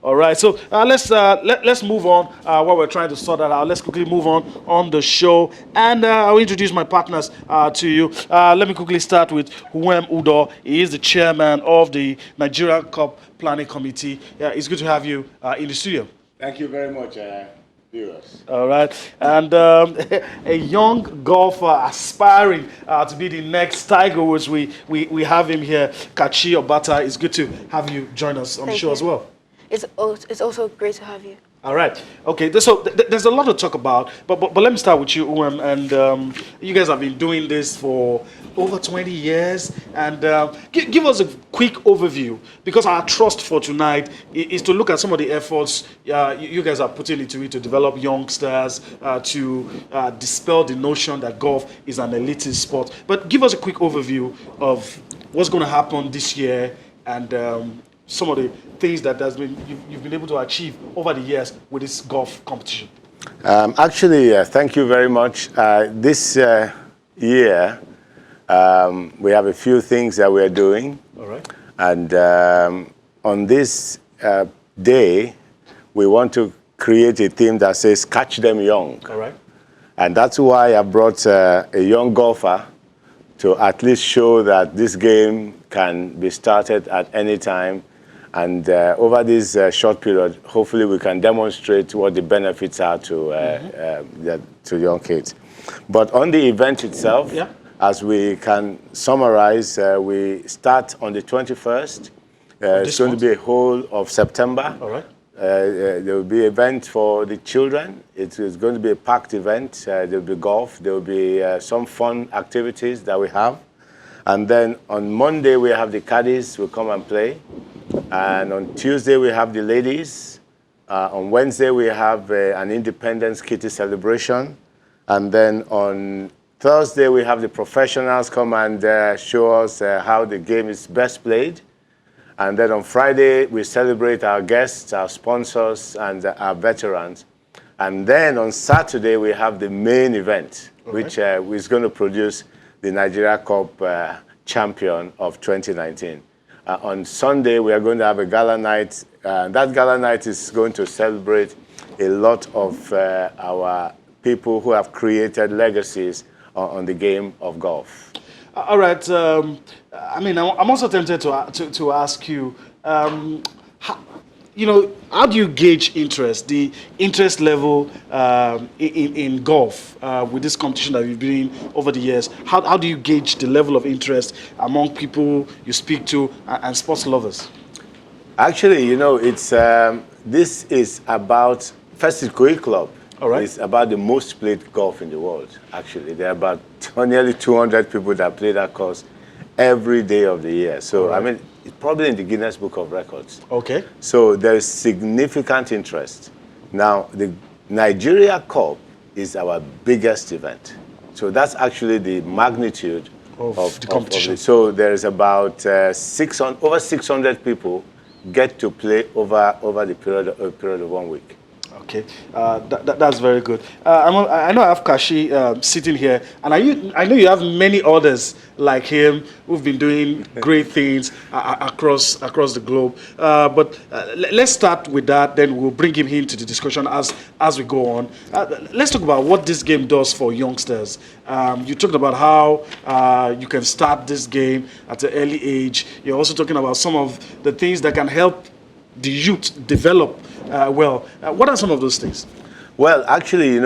All right, so let's move on. While we're trying to sort that out, let's quickly move on the show, and I'll introduce my partners to you. Let me quickly start with Huem Udo. He is the chairman of the Nigeria Cup Planning Committee. Yeah, it's good to have you in the studio. Thank you very much, viewers. All right, and a young golfer aspiring to be the next Tiger Woods. We have him here, Kachi Obata. It's good to have you join us on the show as well. It's also great to have you. All right. Okay. So there's a lot to talk about, but let me start with you, Uwem. And you guys have been doing this for over 20 years. And give us a quick overview, because our trust for tonight is to look at some of the efforts you guys are putting into it to develop youngsters, to dispel the notion that golf is an elitist sport. But give us a quick overview of what's going to happen this year and some of the things that you've been able to achieve over the years with this golf competition. Actually, thank you very much. This year, we have a few things that we're doing. All right. And on this day, we want to create a theme that says, catch them young. All right. And that's why I brought a young golfer to at least show that this game can be started at any time. And over this short period, hopefully we can demonstrate what the benefits are to young kids. But on the event itself, as we can summarize, we start on the 21st. It's going to be a whole of September. All right. There will be an event for the children. It is going to be a packed event. There will be golf. There will be some fun activities that we have. And then on Monday, we have the Caddies who come and play. And on Tuesday, we have the ladies. On Wednesday, we have an Independence Kitty celebration. And then on Thursday, we have the professionals come and show us how the game is best played. And then on Friday, we celebrate our guests, our sponsors, and our veterans. And then on Saturday, we have the main event, which is going to produce the Nigeria Cup champion of 2019. On Sunday, we are going to have a gala night. That gala night is going to celebrate a lot of our people who have created legacies on the game of golf. All right. I mean, I'm also tempted to ask you, how do you gauge interest, the interest level in golf with this competition that you've been in over the years? How do you gauge the level of interest among people you speak to and sports lovers? Actually, it's this is about first Koi Club. All right. It's about the most played golf in the world. Actually, there are about nearly 200 people that play that course every day of the year. So I mean, it's probably in the Guinness Book of Records. Okay. So there's significant interest. Now, the Nigeria Cup is our biggest event. So that's actually the magnitude of the competition. So there's about over 600 people get to play over the period of 1 week. Okay, that's very good. I know I have Kashi sitting here, and I know you have many others like him who've been doing great things across the globe. But let's start with that, then we'll bring him into the discussion as we go on. Let's talk about what this game does for youngsters. You talked about how you can start this game at an early age. You're also talking about some of the things that can help the youth develop well. What are some of those things? Well, actually,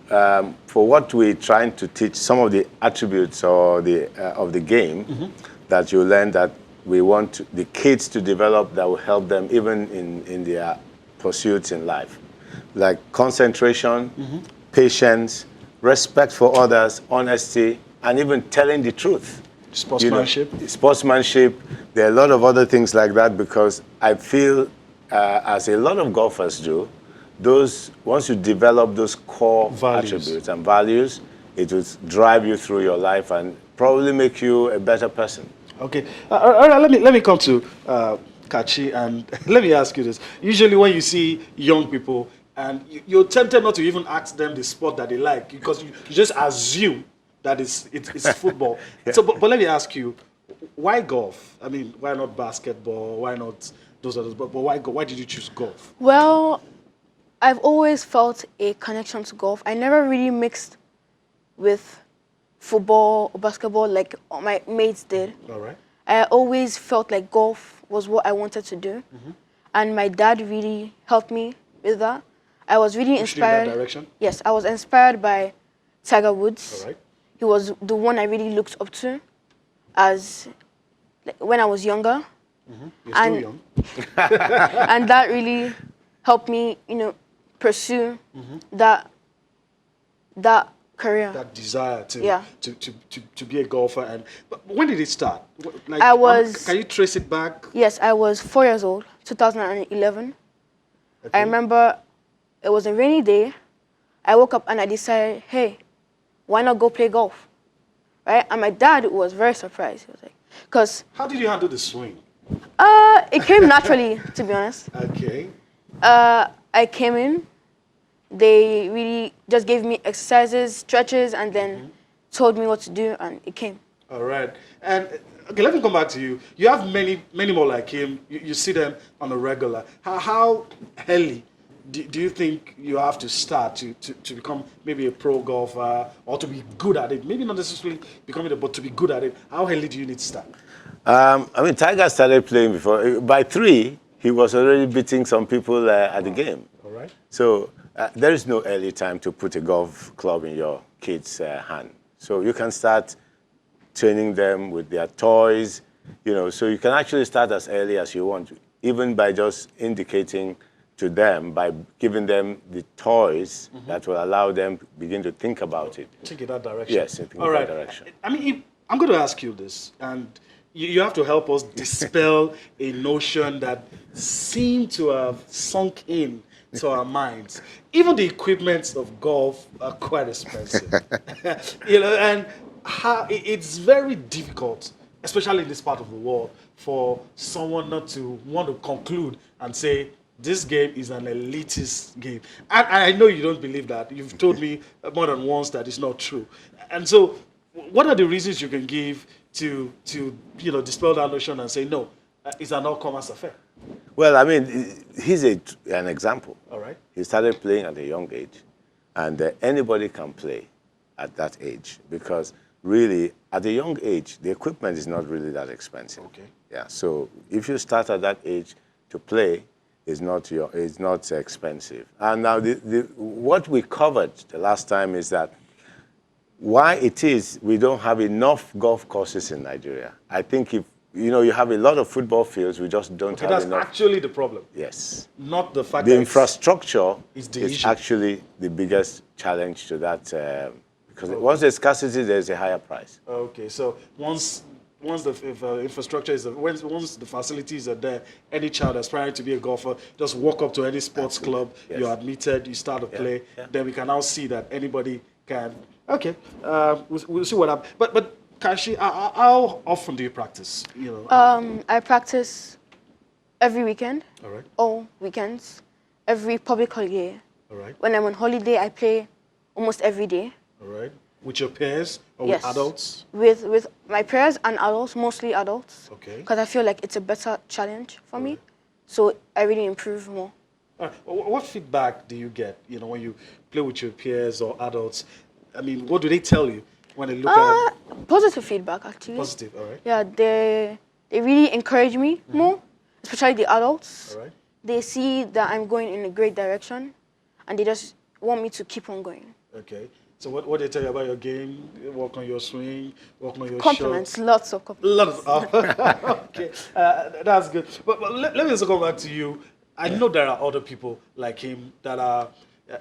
for what we're trying to teach, some of the attributes or of the game that you learn that we want the kids to develop that will help them even in their pursuits in life, like concentration, patience, respect for others, honesty, and even telling the truth. Sportsmanship. Sportsmanship. There are a lot of other things like that, because I feel, as a lot of golfers do, once you develop those core attributes and values, it will drive you through your life and probably make you a better person. Okay. All right. Let me come to Kachi, and let me ask you this. Usually, when you see young people, and you're tempted not to even ask them the sport that they like, because you just assume that it's football. So, but let me ask you, why golf? I mean, why not basketball? Why not those others. But why did you choose golf? Well, I've always felt a connection to golf. I never really mixed with football or basketball like all my mates did. All right. I always felt like golf was what I wanted to do. And my dad really helped me with that. I was really Pushed you in that inspired. direction? Yes, I was inspired by Tiger Woods. All right. He was the one I really looked up to as like, when I was younger. You're still And- young. And that really helped me, pursue that career. That desire to, Yeah. to be a golfer. And but when did it start? Like, I was- Can you trace it back? Yes, I was 4 years old, 2011. Okay. I remember it was a rainy day. I woke up and I decided, hey, why not go play golf? Right? And my dad was very surprised. He was like, because How did you handle the swing? it came naturally, to be honest. Okay. I came in. They really just gave me exercises, stretches, and then told me what to do, and it came. All right. And okay, let me come back to you. You have many more like him. You see them on a regular. How early do you think you have to start to become maybe a pro golfer or to be good at it? Maybe not necessarily becoming it, but to be good at it. How early do you need to start? Tiger started playing before. By 3, he was already beating some people at the game. All right. So there is no early time to put a golf club in your kid's hand. So you can start training them with their toys, so you can actually start as early as you want, even by just indicating to them, by giving them the toys that will allow them to begin to think about it. Think in that direction. Yes, think in that direction. I mean, I'm going to ask you this, and you have to help us dispel a notion that seemed to have sunk in to our minds. Even the equipment of golf are quite expensive. And it's very difficult, especially in this part of the world, for someone not to want to conclude and say, this game is an elitist game. And I know you don't believe that. You've told me more than once that it's not true. And so, what are the reasons you can give to dispel that notion and say, no, it's an all-comers affair? Well, I mean, he's an example. All right. He started playing at a young age, and anybody can play at that age because really, at a young age, the equipment is not really that expensive. Okay. Yeah. So if you start at that age to play, it's not expensive. And now, what we covered the last time is that why it is we don't have enough golf courses in Nigeria. I think if you have a lot of football fields, we just don't have That's enough. actually the problem. Yes. Not the fact The that infrastructure is the is issue. actually the biggest challenge to that because once there's scarcity, there's a higher price. Okay, so once the infrastructure is once the facilities are there, any child aspiring to be a golfer just walk up to any sports club. Yes. You're admitted. You start to play. yeah. Then we can now see that anybody can. Okay, we'll see what happens. But Kashi, how often do you practice? I practice every weekend, All right. all weekends, every public holiday. All right. When I'm on holiday, I play almost every day. All right. With your peers or Yes. with adults? With my peers and adults, mostly adults. Okay. Because I feel like it's a better challenge for me. So I really improve more. What feedback do you get? When you play with your peers or adults. I mean, what do they tell you when they look at Positive feedback, actually. positive? All right. Yeah, they really encourage me more, especially the adults. All right. They see that I'm going in a great direction, and they just want me to keep on going. Okay. So what they tell you about your game? Work on your swing. Work on your Compliments, shot. lots of compliments. Okay, that's good. But let me also come back to you. I know there are other people like him that are,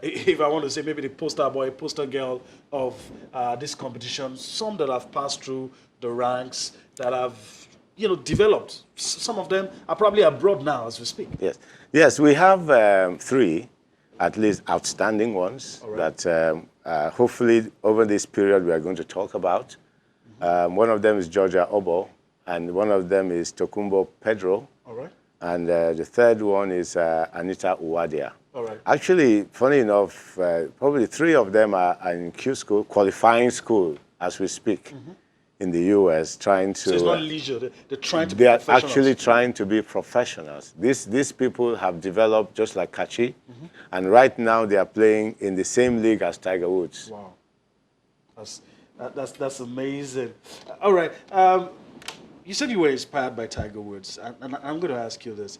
if I want to say, maybe the poster boy, poster girl of this competition. Some that have passed through the ranks, that have developed. Some of them are probably abroad now as we speak. Yes, we have 3, at least outstanding ones right. that hopefully over this period we are going to talk about. One of them is Georgia Obo, and one of them is Tokumbo Pedro, All right. and the third one is Anita Uwadia. All right. Actually, funny enough, probably 3 of them are in Q school, qualifying school as we speak. in the US trying to... So it's not leisure. They're trying to be They are professionals. actually trying to be professionals. These people have developed just like Kachi, and right now they are playing in the same league as Tiger Woods. Wow, that's amazing. All right, you said you were inspired by Tiger Woods, and I'm going to ask you this: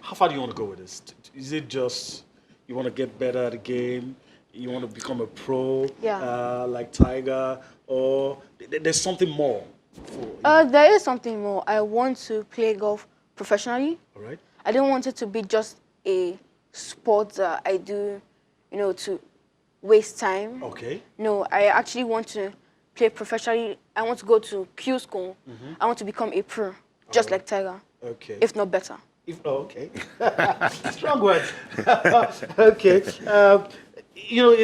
how far do you want to go with this? Is it just you want to get better at the game? You want to become a pro, like Tiger, or there's something more? There is something more. I want to play golf professionally. All right. I don't want it to be just a sport that I do, to waste time. Okay. No, I actually want to play professionally. I want to go to Q school. I want to become a pro, just like Tiger. Okay. If not better. Okay. Strong words. Okay. You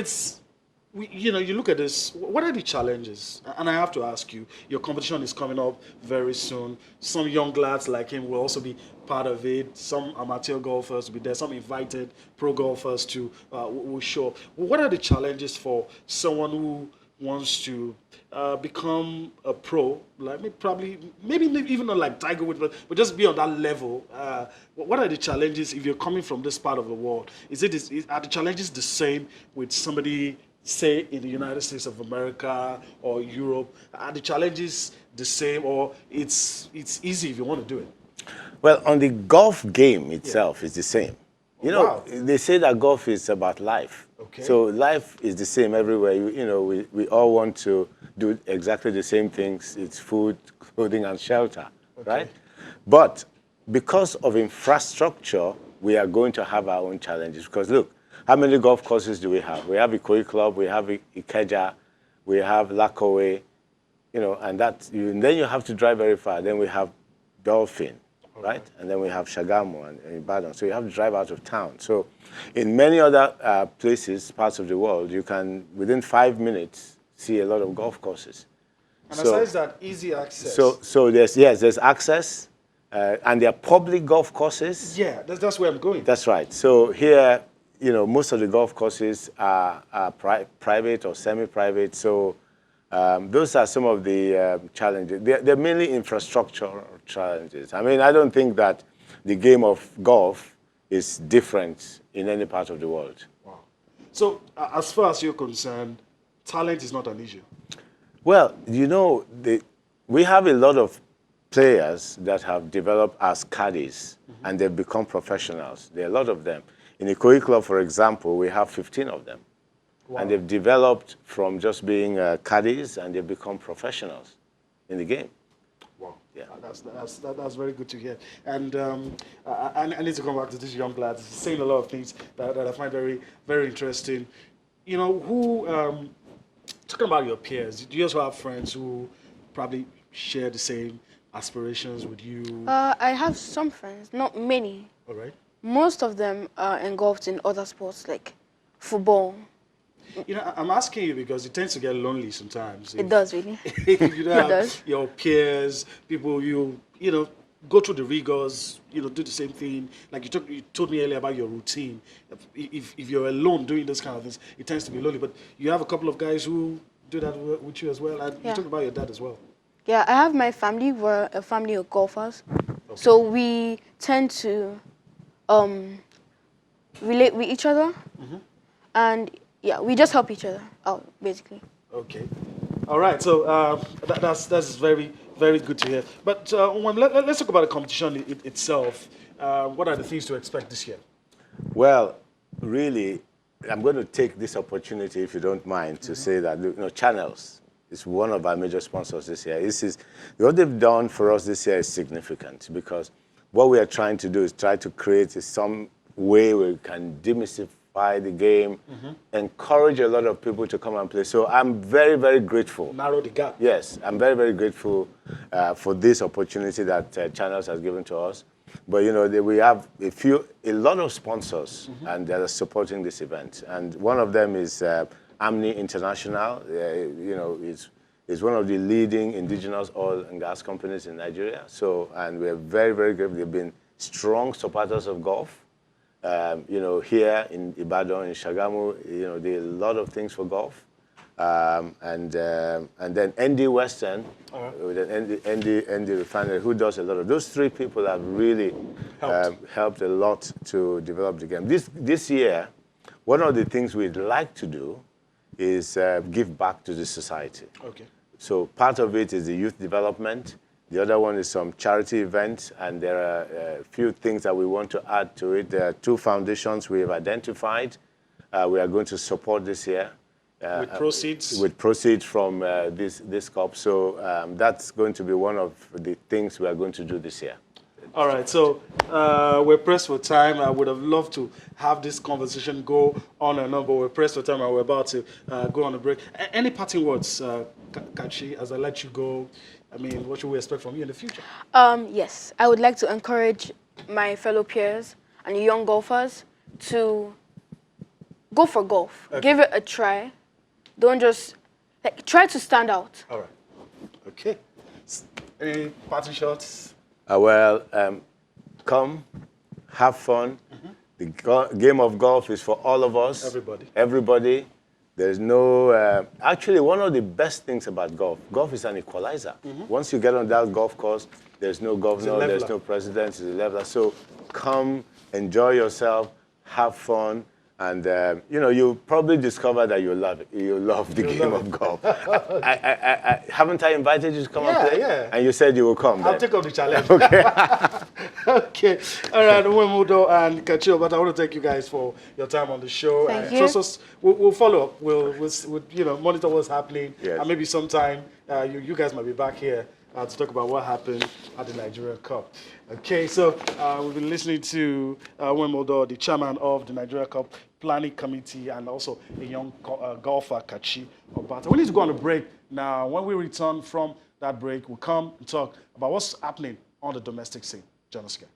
look at this. What are the challenges? And I have to ask you. Your competition is coming up very soon. Some young lads like him will also be part of it. Some amateur golfers will be there. Some invited pro golfers will show up. What are the challenges for someone who wants to become a pro, like maybe even not like Tiger Woods, but just be on that level? What are the challenges if you're coming from this part of the world? Are the challenges the same with somebody, say, in the United States of America or Europe? Are the challenges the same, or it's easy if you want to do it? Well, on the golf game itself, it's the same. Wow. They say that golf is about life. Okay. So life is the same everywhere. We all want to do exactly the same things. It's food, clothing, and shelter, right? But because of infrastructure, we are going to have our own challenges. Because look, how many golf courses do we have? We have Ikoyi Club, we have Ikeja, we have Lakowe, and then you have to drive very far. Then we have Dolphin. Right? And then we have Shagamu and Ibadan. So you have to drive out of town. So in many other parts of the world, you can, within 5 minutes, see a lot of golf courses. And besides that, easy access. So there's access, and there are public golf courses. Yeah, that's where I'm going. That's right. So here, most of the golf courses are private or semi-private. So those are some of the challenges. They're mainly infrastructural challenges. I mean, I don't think that the game of golf is different in any part of the world. Wow. So as far as you're concerned, talent is not an issue? Well, we have a lot of players that have developed as caddies, and they've become professionals. There are a lot of them. In the Ikoyi Club, for example, we have 15 of them. Wow. And they've developed from just being caddies, and they've become professionals in the game. Wow, yeah, that's very good to hear. And I need to come back to this young lad. He's saying a lot of things that I find very, very interesting. Talking about your peers, do you also have friends who probably share the same aspirations with you? I have some friends, not many. All right. Most of them are engulfed in other sports like football. I'm asking you because it tends to get lonely sometimes. It does, really. If you don't have your peers, people go through the rigors, do the same thing. Like you told me earlier about your routine. If you're alone doing those kind of things, it tends to be lonely. But you have a couple of guys who do that with you as well. And you talk about your dad as well. Yeah, I have my family. We're a family of golfers. Okay. So we tend to relate with each other. And yeah, we just help each other out, basically. Okay. All right. So that's very, very good to hear. But let's talk about the competition itself. What are the things to expect this year? Well, really, I'm going to take this opportunity, if you don't mind, to say that Channels is one of our major sponsors this year. What they've done for us this year is significant, because what we are trying to do is try to create some way where we can demystify the game, encourage a lot of people to come and play. So I'm very, very grateful. Narrow the gap. Yes, I'm very, very grateful for this opportunity that Channels has given to us. But we have a lot of sponsors and that are supporting this event. And one of them is Amni International. Is one of the leading indigenous oil and gas companies in Nigeria. And we're very, very grateful. They've been strong supporters of golf. Here in Ibadan, in Shagamu, they do a lot of things for golf. and then ND Western, with an ND Refinery, who does a lot of. Those three people have really helped a lot to develop the game. This year, one of the things we'd like to do is give back to the society. Okay. So part of it is the youth development. The other one is some charity events, and there are a few things that we want to add to it. There are 2 foundations we have identified. We are going to support this year. With proceeds? With proceeds from this cup. So that's going to be one of the things we are going to do this year. All right, so we're pressed for time. I would have loved to have this conversation go on and on, but we're pressed for time and we're about to go on a break. Any parting words, Kachi, as I let you go? I mean, what should we expect from you in the future? Yes, I would like to encourage my fellow peers and young golfers to go for golf. Okay. Give it a try. Don't just, try to stand out. All right. Okay. Any parting shots? Come, have fun. The game of golf is for all of us. Everybody. There's no... actually, one of the best things about golf is an equalizer. Once you get on that golf course, there's no governor, there's no president, it's a leveler. So come, enjoy yourself, have fun, and you'll probably discover that you love it. You love the game of golf. Haven't I invited you to come and play? Yeah. And you said you will come. I'll take up the challenge. Okay. Okay. All right, Uwemudo and Kachi, but I want to thank you guys for your time on the show. Thank you. Trust us, we'll follow up. We'll monitor what's happening. Yes. And maybe sometime you guys might be back here to talk about what happened at the Nigeria Cup. Okay, so we've been listening to Uwemudo, the chairman of the Nigeria Cup Planning Committee, and also a young golfer, Kachi Obata. We need to go on a break now. When we return from that break, we'll come and talk about what's happening on the domestic scene. Join us again.